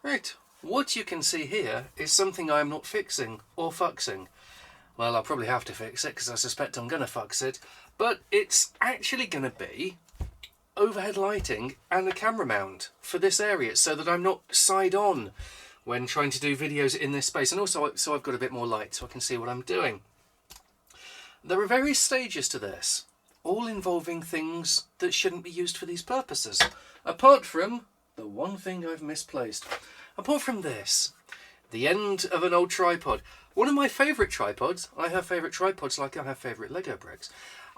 Right, what you can see here is something I'm not fixing or phuxxing. Well, I'll probably have to fix it because I suspect I'm going to fux it, but it's actually going to be overhead lighting and a camera mount for this area so that I'm not side on when trying to do videos in this space, and also so I've got a bit more light so I can see what I'm doing. There are various stages to this, all involving things that shouldn't be used for these purposes, apart from the one thing I've misplaced. Apart from this, the end of an old tripod. One of my favourite tripods. I have favourite tripods like I have favourite Lego bricks.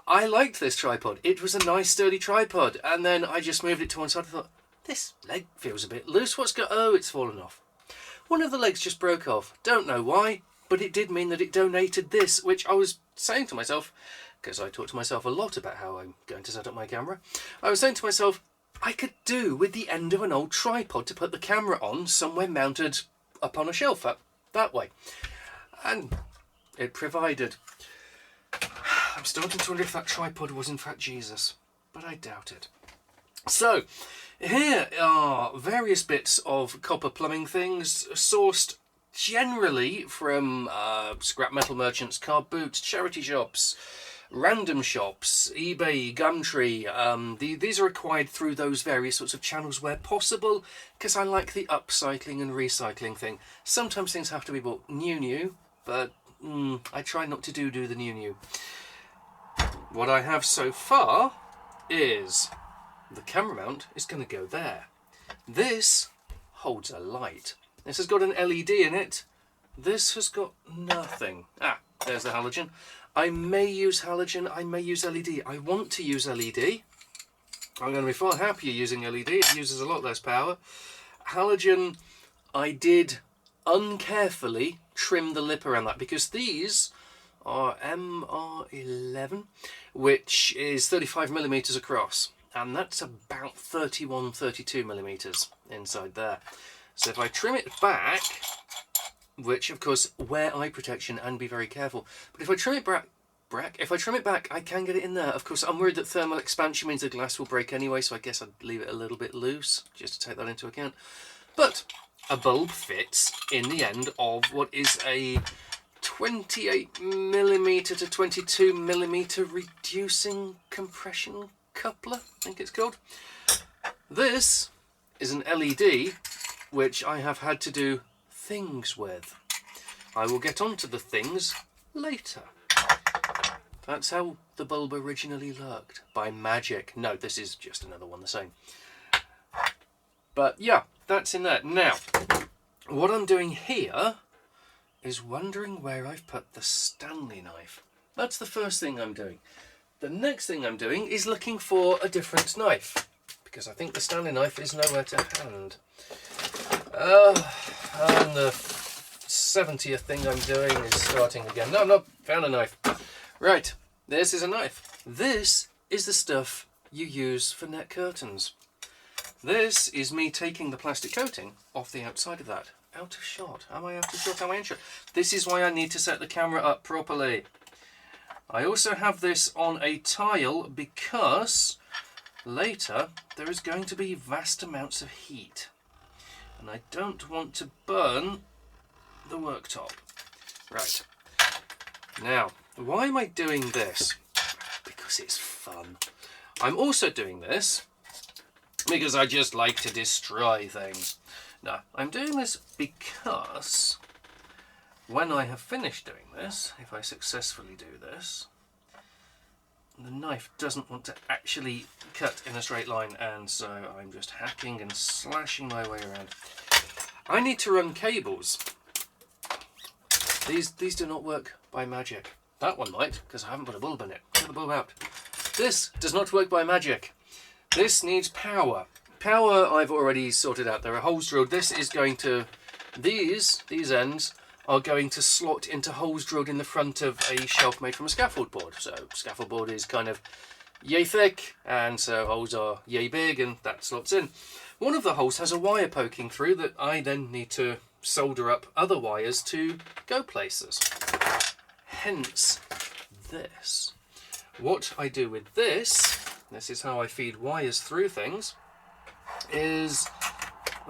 I liked this tripod. It was a nice sturdy tripod, and then I just moved it to one side and thought, this leg feels a bit loose. Oh, it's fallen off. One of the legs just broke off. Don't know why, but it did mean that it donated this, which I was saying to myself, because I talk to myself a lot about how I'm going to set up my camera. I was saying to myself, I could do with the end of an old tripod to put the camera on somewhere mounted up on a shelf up that way. And it provided. I'm starting to wonder if that tripod was in fact Jesus, but I doubt it. So, here are various bits of copper plumbing things sourced generally from scrap metal merchants, car boots, charity shops, random shops, eBay, Gumtree. These are acquired through those various sorts of channels where possible, because I like the upcycling and recycling thing. Sometimes things have to be bought new, but I try not to do the new. What I have so far is the camera mount is going to go there. This holds a light. This has got an LED in it. This has got nothing. Ah, there's the halogen. I may use halogen, I may use LED. I want to use LED. I'm going to be far happier using LED. It uses a lot less power. Halogen, I did uncarefully trim the lip around that because these are MR11, which is 35mm across, and that's about 31-32 millimeters inside there. So if I trim it back, which of course wear eye protection and be very careful, but if I trim it back, I can get it in there. Of course, I'm worried that thermal expansion means the glass will break anyway, so I guess I'd leave it a little bit loose just to take that into account. But a bulb fits in the end of what is a 28mm to 22mm reducing compression coupler, I think it's called. This is an LED which I have had to do things with. I will get onto the things later. That's how the bulb originally looked, by magic. No, this is just another one the same. But yeah, that's in there. Now, what I'm doing here is wondering where I've put the Stanley knife. That's the first thing I'm doing. The next thing I'm doing is looking for a different knife, because I think the Stanley knife is nowhere to hand. And the 70th thing I'm doing is starting again. No, I've not found a knife. Right, this is a knife. This is the stuff you use for net curtains. This is me taking the plastic coating off the outside of that. Out of shot. Am I out of shot? Am I in shot? This is why I need to set the camera up properly. I also have this on a tile because later there is going to be vast amounts of heat. And I don't want to burn the worktop. Right. Now, why am I doing this? Because it's fun. I'm also doing this because I just like to destroy things. No, I'm doing this because when I have finished doing this, if I successfully do this, the knife doesn't want to actually cut in a straight line, and so I'm just hacking and slashing my way around. I need to run cables. These do not work by magic. That one might, because I haven't put a bulb in it. Get the bulb out. This does not work by magic. This needs power. Power I've already sorted out. There are holes drilled. This is going to... These ends are going to slot into holes drilled in the front of a shelf made from a scaffold board. So scaffold board is kind of yay thick, and so holes are yay big, and that slots in. One of the holes has a wire poking through that I then need to solder up other wires to go places. Hence this. What I do with this is how I feed wires through things, is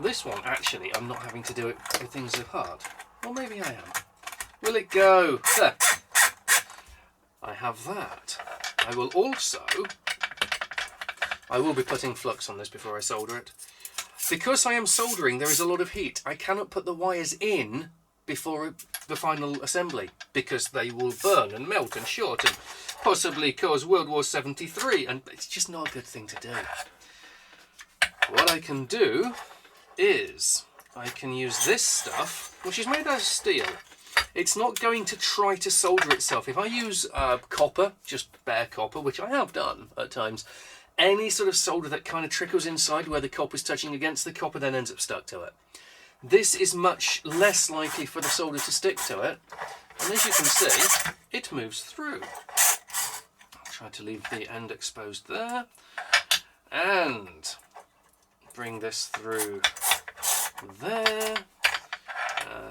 This one, actually, I'm not having to do it with things so hard. Or maybe I am. Will it go? There. I have that. I will also... I will be putting flux on this before I solder it. Because I am soldering, there is a lot of heat. I cannot put the wires in before the final assembly, because they will burn and melt and short and possibly cause World War 73, and it's just not a good thing to do. What I can do is I can use this stuff, which is made out of steel. It's not going to try to solder itself. If I use copper, just bare copper, which I have done at times, any sort of solder that kind of trickles inside where the copper is touching against the copper then ends up stuck to it. This is much less likely for the solder to stick to it, and as you can see, it moves through. I'll try to leave the end exposed there, and bring this through there,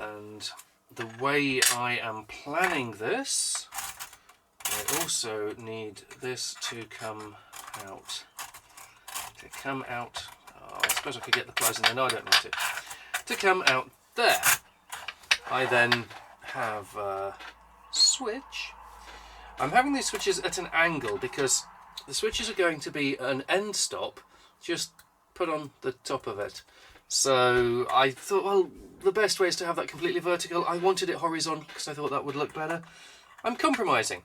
and the way I am planning this, I also need this to come out. Oh, I suppose I could get the pliers in there. No, I don't need to come out there. I then have a switch. I'm having these switches at an angle because the switches are going to be an end stop just put on the top of it. So I thought, well, the best way is to have that completely vertical. I wanted it horizontal because I thought that would look better. I'm compromising.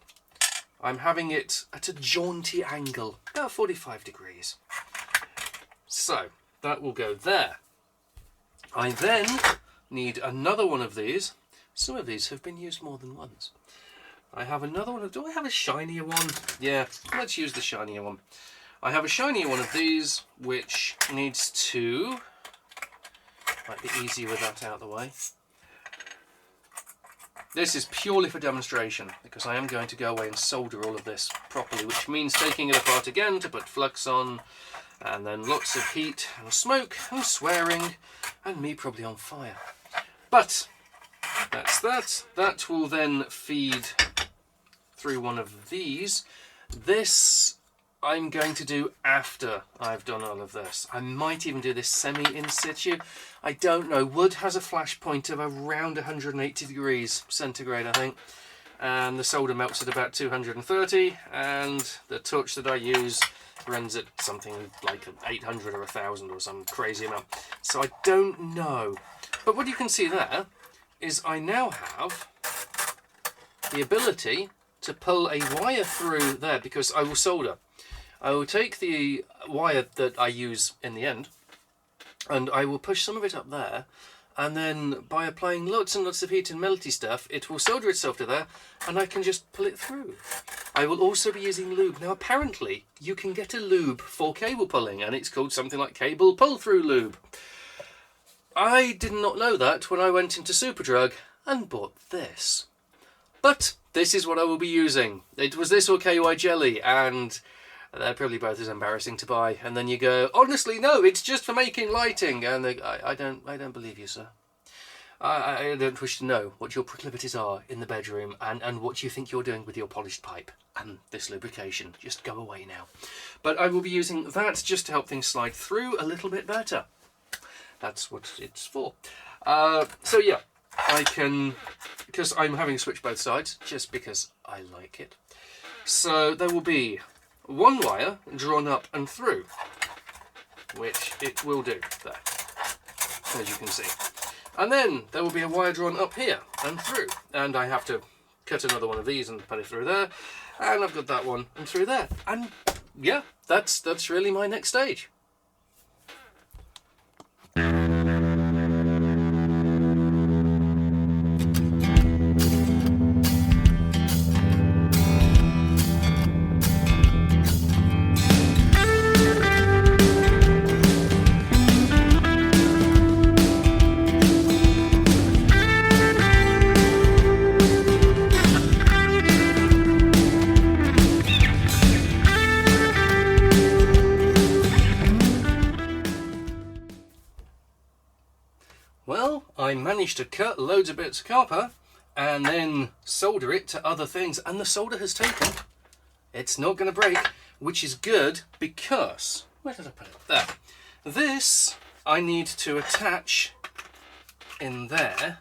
I'm having it at a jaunty angle, about 45 degrees. So that will go there. I then need another one of these. Some of these have been used more than once. I have another one. Do I have a shinier one? Yeah, let's use the shinier one. I have a shinier one of these, which needs to... Might be easier with that out of the way. This is purely for demonstration, because I am going to go away and solder all of this properly, which means taking it apart again to put flux on, and then lots of heat and smoke and swearing, and me probably on fire. But that's that. That will then feed through one of these. This I'm going to do after I've done all of this. I might even do this semi in situ. I don't know. Wood has a flash point of around 180 degrees centigrade, I think. And the solder melts at about 230. And the touch that I use runs at something like 800 or 1000 or some crazy amount. So I don't know. But what you can see there is I now have the ability to pull a wire through there because I will solder. I will take the wire that I use in the end and I will push some of it up there, and then by applying lots and lots of heat and melty stuff it will solder itself to there and I can just pull it through. I will also be using lube. Now apparently you can get a lube for cable pulling and it's called something like cable pull through lube. I did not know that when I went into Superdrug and bought this. But this is what I will be using. It was this or KY jelly, and they're probably both as embarrassing to buy. And then you go, honestly, no, it's just for making lighting. And they, I don't believe you, sir. I don't wish to know what your proclivities are in the bedroom and what you think you're doing with your polished pipe and this lubrication. Just go away now. But I will be using that just to help things slide through a little bit better. That's what it's for. So yeah, I can, because I'm having to switch both sides, just because I like it. So there will be one wire drawn up and through, which it will do there, as you can see. And then there will be a wire drawn up here and through, and I have to cut another one of these and put it through there, and I've got that one and through there. And yeah, that's really my next stage. Well, I managed to cut loads of bits of copper and then solder it to other things, and the solder has taken. It's not going to break, which is good because, where did I put it? There. This I need to attach in there,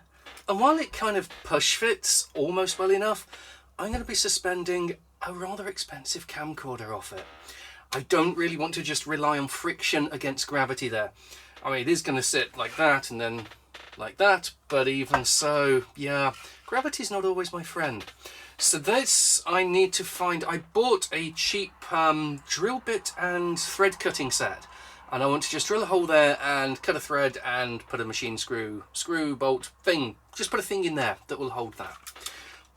and while it kind of push fits almost well enough, I'm going to be suspending a rather expensive camcorder off it. I don't really want to just rely on friction against gravity there. I mean, it is going to sit like that and then like that, but even so, yeah, gravity's not always my friend. So this, I need to find, I bought a cheap drill bit and thread cutting set, and I want to just drill a hole there and cut a thread and put a machine screw, bolt thing, just put a thing in there that will hold that.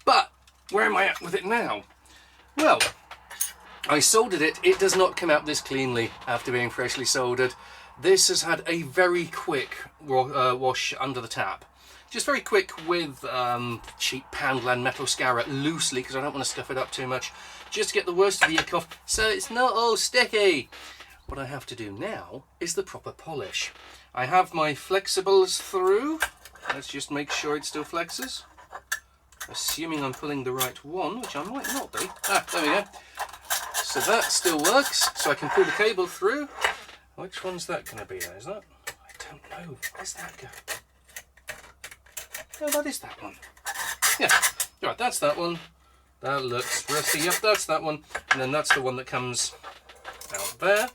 But where am I at with it now? Well, I soldered it. It does not come out this cleanly after being freshly soldered. This has had a very quick wash under the tap. Just very quick with cheap Poundland metal scourer loosely, because I don't want to stuff it up too much, just to get the worst of the ink off so it's not all sticky. What I have to do now is the proper polish. I have my flexibles through. Let's just make sure it still flexes. Assuming I'm pulling the right one, which I might not be. Ah, there we go. So that still works, so I can pull the cable through. Which one's that going to be? Is that? I don't know. Where's that go? Oh, that is that one. Yeah, right, that's that one. That looks rusty. Yep, that's that one. And then that's the one that comes out there.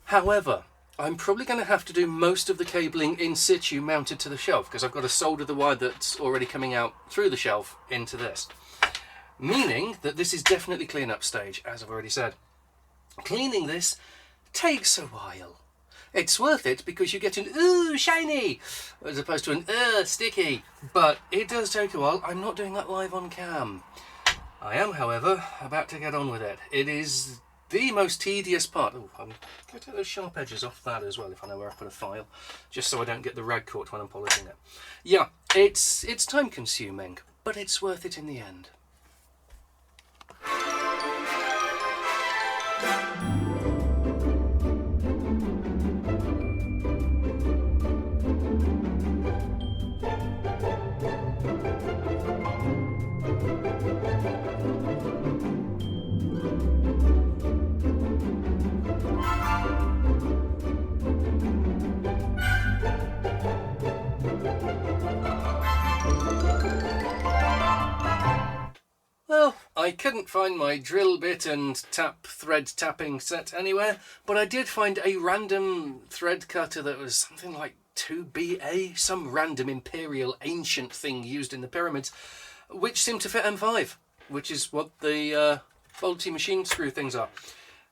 However, I'm probably going to have to do most of the cabling in situ mounted to the shelf, because I've got to solder the wire that's already coming out through the shelf into this. Meaning that this is definitely clean-up stage, as I've already said. Cleaning this takes a while. It's worth it because you get an ooh shiny as opposed to an sticky, but it does take a while. I'm not doing that live on cam. I am, however, about to get on with it. It is the most tedious part. Oh, I'm going to take those sharp edges off that as well if I know where I put a file, just so I don't get the rag caught when I'm polishing it. Yeah, it's time consuming, but it's worth it in the end. Well, I couldn't find my drill bit and thread tapping set anywhere, but I did find a random thread cutter that was something like 2BA, some random imperial ancient thing used in the pyramids, which seemed to fit M5, which is what the bolty machine screw things are.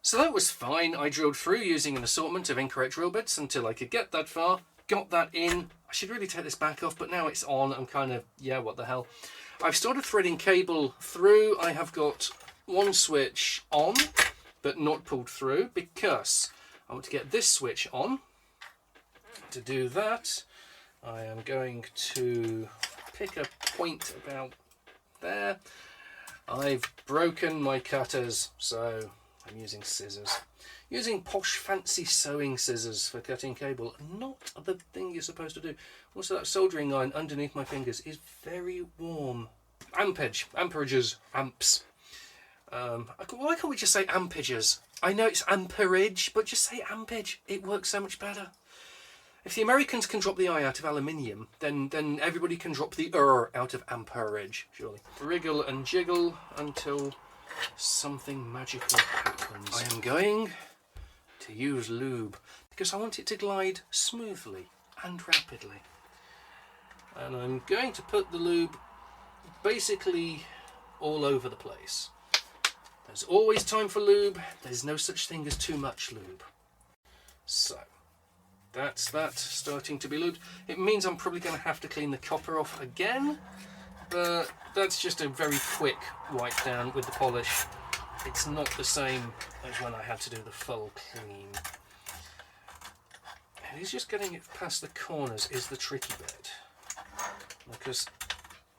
So that was fine. I drilled through using an assortment of incorrect drill bits until I could get that far, got that in. I should really take this back off, but now it's on. I'm kind of, yeah, what the hell. I've started threading cable through. I have got one switch on, but not pulled through because I want to get this switch on. To do that, I am going to pick a point about there. I've broken my cutters, so I'm using scissors. Using posh fancy sewing scissors for cutting cable, not the thing you're supposed to do. Also, that soldering iron underneath my fingers is very warm. Amperages, amps. Why can't we just say amperages? I know it's amperage, but just say ampage. It works so much better. If the Americans can drop the I out of aluminium, then everybody can drop the out of amperage, surely. Wriggle and jiggle until something magical happens. I am going to use lube because I want it to glide smoothly and rapidly. And I'm going to put the lube basically all over the place. There's always time for lube. There's no such thing as too much lube. So that's that starting to be lubed. It means I'm probably going to have to clean the copper off again, but that's just a very quick wipe down with the polish. It's not the same as when I had to do the full clean. It is just getting it past the corners is the tricky bit, because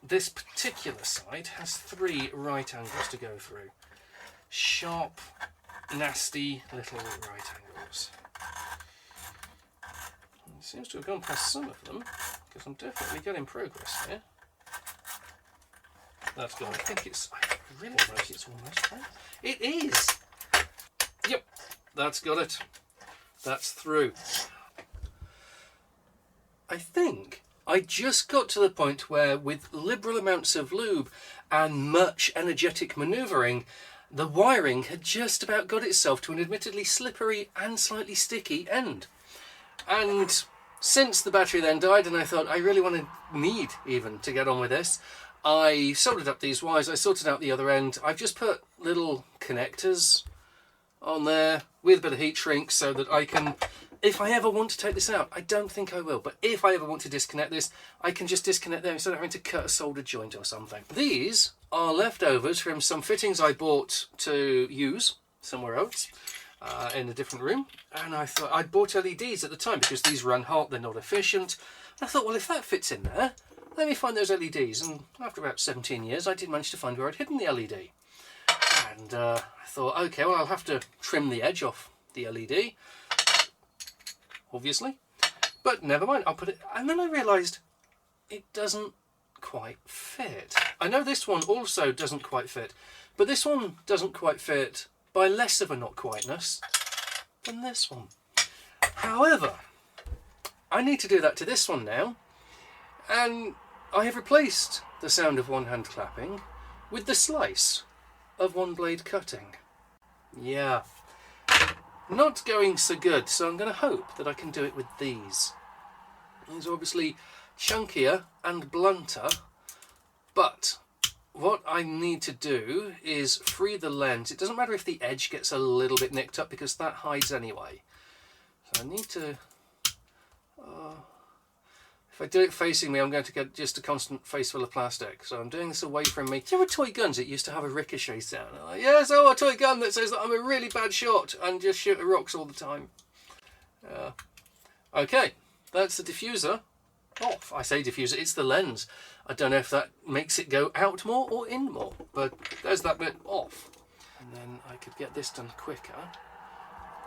this particular side has 3 right angles to go through. Sharp, nasty little right angles. It seems to have gone past some of them, because I'm definitely getting progress here. That's gone. I really think it's almost there. It is! Yep, that's got it. That's through. I think I just got to the point where, with liberal amounts of lube and much energetic manoeuvring, the wiring had just about got itself to an admittedly slippery and slightly sticky end. And since the battery then died and I thought I really need even to get on with this, I soldered up these wires, I sorted out the other end. I've just put little connectors on there with a bit of heat shrink so that I can, if I ever want to take this out, I don't think I will, but if I ever want to disconnect this, I can just disconnect them instead of having to cut a solder joint or something. These are leftovers from some fittings I bought to use somewhere else in a different room, and I thought I'd bought LEDs at the time because these run hot, they're not efficient. And I thought, well, if that fits in there, let me find those LEDs. And after about 17 years, I did manage to find where I'd hidden the LED. And I thought, okay, well, I'll have to trim the edge off the LED, obviously, but never mind, I'll put it. And then I realised it doesn't quite fit. I know this one also doesn't quite fit, but this one doesn't quite fit by less of a not quiteness than this one. However, I need to do that to this one now, and I have replaced the sound of one hand clapping with the slice of one blade cutting. Yeah, not going so good, so I'm going to hope that I can do it with these. These are obviously chunkier and blunter, but what I need to do is free the lens. It doesn't matter if the edge gets a little bit nicked up because that hides anyway. So I need to... if I do it facing me, I'm going to get just a constant face full of plastic. So I'm doing this away from me. Do you remember toy guns? It used to have a ricochet sound. I'm like, yes, oh, a toy gun that says that I'm a really bad shot and just shoot at rocks all the time. Okay, that's the diffuser off. I say diffuser, it's the lens. I don't know if that makes it go out more or in more, but there's that bit off. And then I could get this done quicker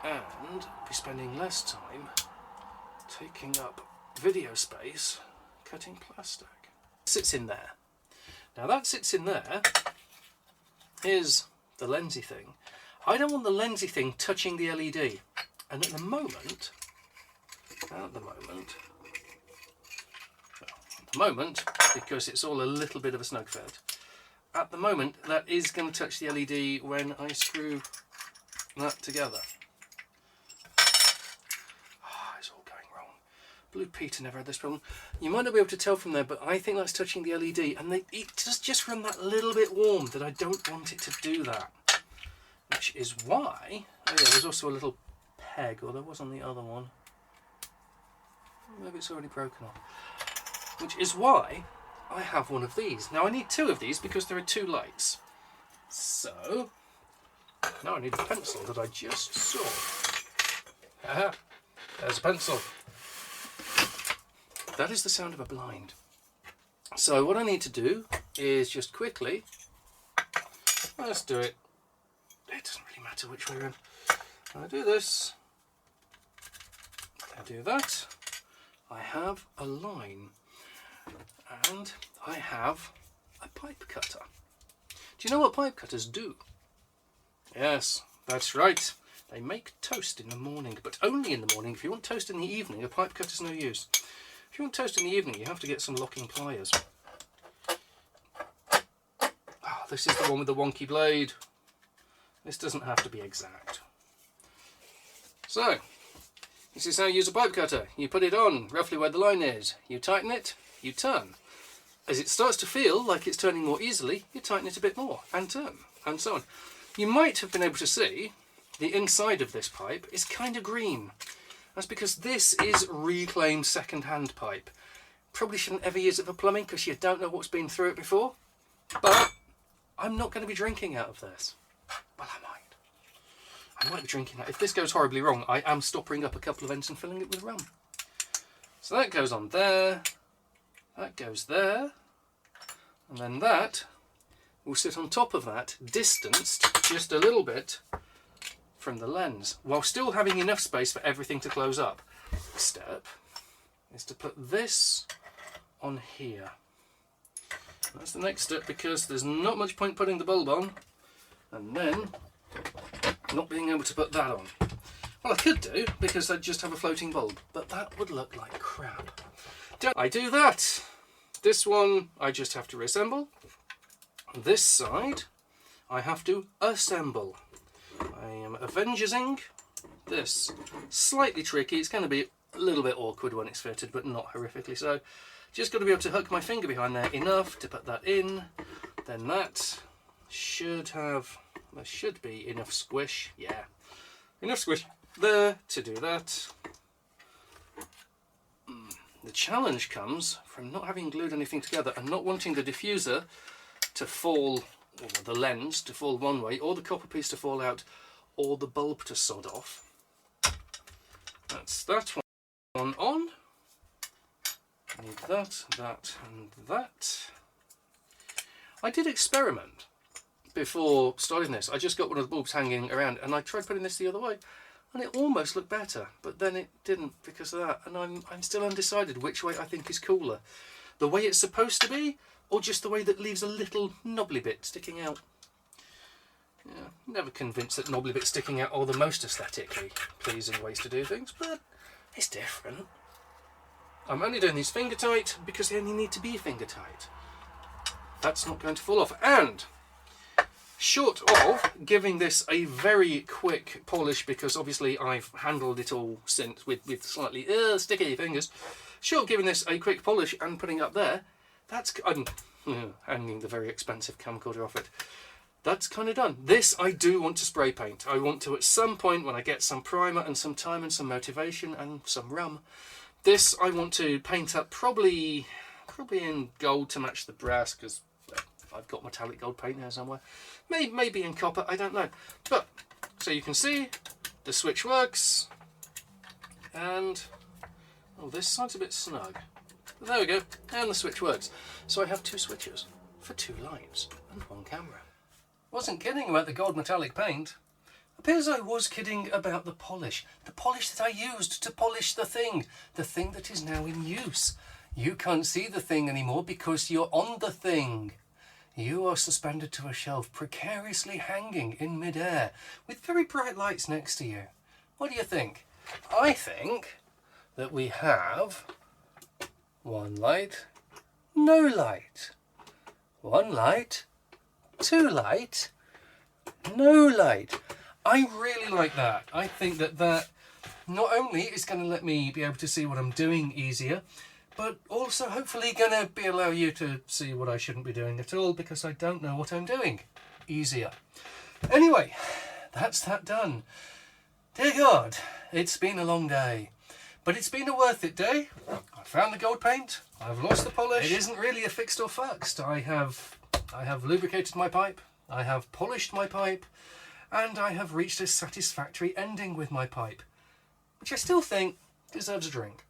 and be spending less time taking up video space cutting plastic. It sits in there. Now that sits in there. Here's the lensy thing. I don't want the lensy thing touching the LED, and at the moment, because it's all a little bit of a snug fit, at the moment that is going to touch the LED when I screw that together. It's all going wrong. Blue Peter never had this problem. You might not be able to tell from there, but I think that's touching the LED, and it does just run that little bit warm that I don't want it to do that. Which is why, oh yeah, there's also a little peg, or there was on the other one. Maybe it's already broken off. Which is why I have one of these. Now I need two of these because there are two lights. So, now I need a pencil that I just saw. Aha, there's a pencil. That is the sound of a blind. So what I need to do is just quickly, let's do it. It doesn't really matter which way around. I do this, I do that, I have a line, and I have a pipe cutter. Do you know what pipe cutters do? Yes, that's right. They make toast in the morning, but only in the morning. If you want toast in the evening, a pipe cutter's no use. If you want toast in the evening, you have to get some locking pliers. Oh, this is the one with the wonky blade. This doesn't have to be exact. So, this is how you use a pipe cutter. You put it on roughly where the line is. You tighten it, you turn. As it starts to feel like it's turning more easily, you tighten it a bit more and turn, and so on. You might have been able to see the inside of this pipe is kind of green. That's because this is reclaimed second-hand pipe. Probably shouldn't ever use it for plumbing because you don't know what's been through it before. But I'm not going to be drinking out of this. Well, I might be drinking that. If this goes horribly wrong, I am stopping up a couple of ends and filling it with rum. So that goes on there, that goes there, and then that will sit on top of that, distanced just a little bit from the lens, while still having enough space for everything to close up. Step is to put this on here. That's the next step because there's not much point putting the bulb on and then not being able to put that on. Well, I could do because I'd just have a floating bulb, but that would look like crap. I do that. This one I just have to reassemble. This side I have to assemble. I am Avengersing this. Slightly tricky. It's going to be a little bit awkward when it's fitted, but not horrifically so. Just got to be able to hook my finger behind there enough to put that in. Then that should have, there should be enough squish. Yeah, enough squish there to do that. The challenge comes from not having glued anything together and not wanting the diffuser to fall, or the lens to fall one way, or the copper piece to fall out, or the bulb to sod off. That's that one on. Need that, that and that. I did experiment before starting this. I just got one of the bulbs hanging around and I tried putting this the other way and it almost looked better, but then it didn't because of that, and I'm still undecided which way I think is cooler. The way it's supposed to be, or just the way that leaves a little knobbly bit sticking out. Yeah, never convinced that knobbly bits sticking out are the most aesthetically pleasing ways to do things, but it's different. I'm only doing these finger tight because they only need to be finger tight. That's not going to fall off. And short of giving this a very quick polish, because obviously I've handled it all since with slightly sticky fingers, short of giving this a quick polish and putting it up there, that's, I'm hanging the very expensive camcorder off it. That's kind of done. This I do want to spray paint. I want to, at some point when I get some primer and some time and some motivation and some rum, this I want to paint up probably in gold to match the brass, because I've got metallic gold paint here somewhere. Maybe in copper, I don't know. But, so you can see, the switch works. And, oh, this side's a bit snug. But there we go, and the switch works. So I have two switches for two lights and one camera. Wasn't kidding about the gold metallic paint. Appears I was kidding about the polish that I used to polish the thing that is now in use. You can't see the thing anymore because you're on the thing. You are suspended to a shelf, precariously hanging in midair, with very bright lights next to you. What do you think? I think that we have one light, no light. One light, two light, no light. I really like that. I think that not only is going to let me be able to see what I'm doing easier, but also hopefully going to allow you to see what I shouldn't be doing at all, because I don't know what I'm doing easier. Anyway, that's that done. Dear God, it's been a long day, but it's been a worth it day. I found the gold paint. I've lost the polish. It isn't really a fixed or fuxed. I have lubricated my pipe. I have polished my pipe. And I have reached a satisfactory ending with my pipe, which I still think deserves a drink.